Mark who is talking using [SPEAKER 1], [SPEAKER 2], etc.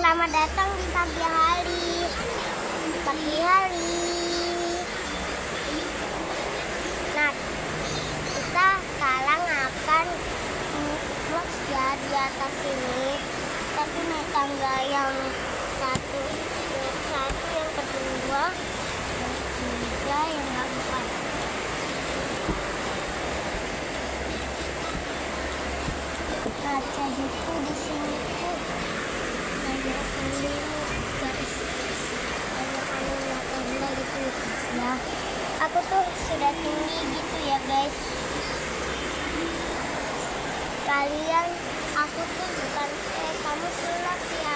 [SPEAKER 1] Selamat datang di pagi hari. Pagi hari. Nah, kita sekarang akan vlog ya di atas sini. Tapi naik tangga yang satu, yang kedua, yang ketiga, yang keempat. Nah, jadiku di sini tuh kayak sendiri guys. Kayak tangga gitu ya. Aku tuh sudah tinggi gitu ya guys. Kalian, aku tuh bukan kamu sulap ya.